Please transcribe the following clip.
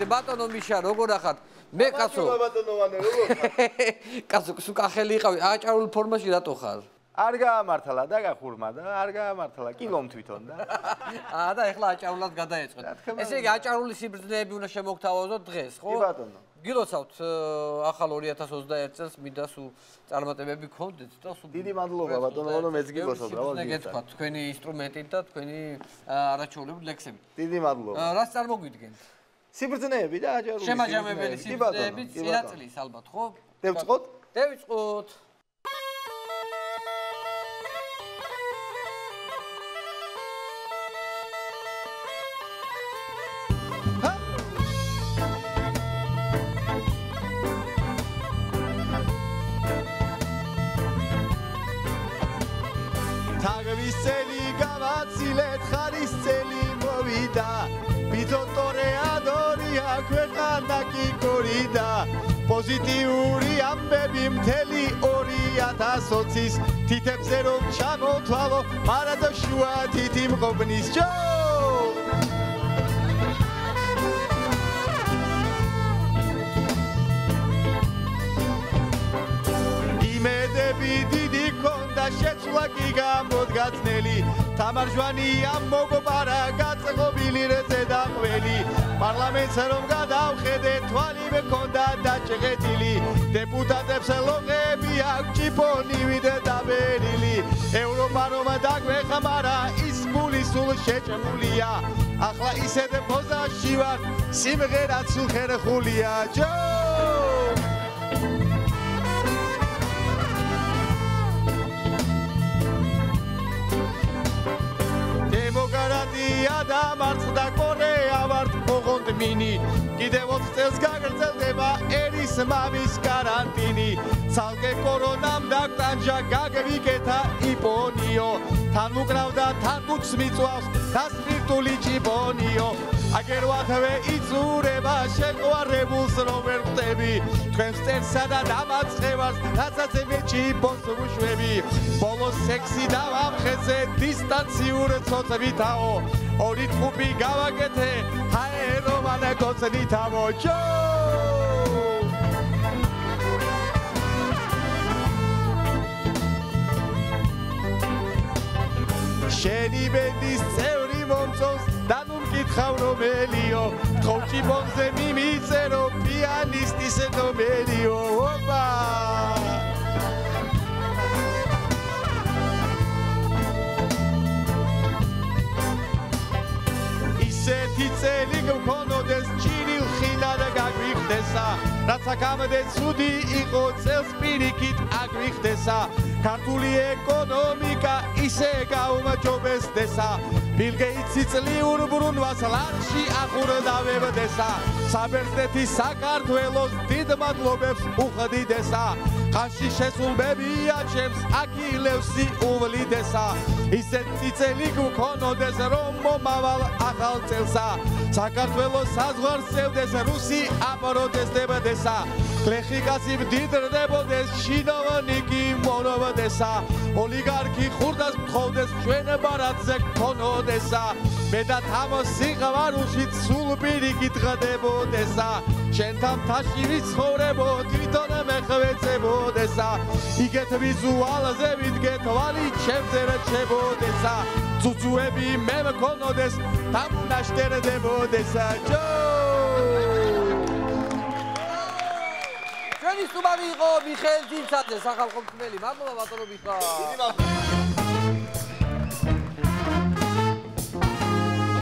კიდე ბატონო მიშა როგორ ახართ? მე კაცო. ბატონოვანე როგორ ხარ? კაცო სულ კახელი იყავი, აჭარულ ფორმაში რატო ხარ? არ გაამართლა და გახურმა და არ გაამართლა კილომ თვითონ და. და ეხლა აჭარულად გადაეწყოთ. ესე იგი აჭარული სიბრძნეები უნდა შემოგთავაზოთ დღეს, ხო? კი ბატონო. გილოცავთ ახალ 2021 წელს მინდა სულ წარმატებები გქონდეთ და სულ დიდი მადლობა ბატონო, მეც გილოცავთ რა ვარ. გეთქვათ თქვენი ინსტრუმენტით და თქვენი არაჩვეულებრივი ლექსებით. დიდი მადლობა. რას წარმოგვიდგენთ? სიბრძნეები და აჭარული შემაჯამებელი სიბრძნეები წინაწლის ალბათ, ხო? დავწყოთ? დავწყოთ. თაგვისელი გავაცილეთ ხარისელი მოვიდა ბიტოტორეადორია ქვეყანა კი გორიდა პოზიტიური ამბები მთელი 2020-ის თითებზე რომ ჩამოთვალო მარადო შუა თითი მყოფნის ჯო იმედები დიდი ქონდა შეცვლა კი გამოდგაცნელი თამარჯვანია მოგობარა გაწყობილი რეწედა ყველი პარლამენტს რომ გადავხედე თვალი მქონდა დაჭეღეთილი დეპუტატებს ლოღები აქვს ჭიფონი ვიდე დაბერილი ევროპა რომ დაგვეხმარა ის გული სულ შეჭმულია ახლა ისეთ პოზაში ვარ სიმღერაც სულ ხერხულია ჯო დემოკრატია დამარცხდა კორეა ვარ ოღონდ მინი კიდევ 20 წელს გაგრძელდება ერის მამის კარანტინი ცალკე კორონამ დაგტანჯა გაგვიკეთა იპონიო თან უკრავდა თან კუჩს მიწვავს და სპირტული ჭიბონიო აგერ ვათავე იწურება შეყვარებულს რომ ვერ ხვდები თქვენ სტერსა და დამაწყევას რასაც მე ჭიბონს ვუშვები ბოლოს სექსი დავამხეზე დისტანციურ ცოცხვითაო ორი ტყუპი გავაკეთე ჰაეროვანა კოცნითავო ჯო შენი ბენდის წევრი მომწონს და ნუ მკითხავ რომელიო თხოვჭი ბონზე მიმიწერო პიანისტის ნომერიო ოპა ისეთი წელი გქონოდეს ჭირილ ხინა და გაგვიხდესა რაც აქამდე ცუდი იყო წელს პირიქით აგვიხდესა ქართული ეკონომიკა ისე გაუმჯობესდესა ბილ გეიტსი წლიურ ბრუნვას ლარში ახურდავებდესა საბერძნეთი საქართველოს დიდ მადლობებს უხდიდესა ხანში შესულბებია ჩემს აქილევსი უვლიდესა ისეთი წელი გქონოდეს რომ მომავალ ახალ წელსა საქართველოს საზღვარსევდეს რუსი აპროტესტებდესა გლეხი კაცი მდიდრდებოდეს შინოვანი კი მონოვდესა ოლიგარქი ხურდას მთხოვდეს ჩვენ ბარათზე გქონოდესა მე და თამო სიყვარულში სულ პირიქით ღდებოდესა შენთან მთაში ვიცხოვრებო თვითონ მეხვეწებოდესა იგეთ ვიზუალზე ვიდგე თვალი ჩემზე რჩებოდესა ცუცუები მე მქონოდეს დამუნაშტერდებოდესა ჯო ჩვენი სტუმარი იყო მიხეილ ძინცაძე, სახალხო მწმელი. მადლობა ბატონო მიხა. დიდი მადლობა.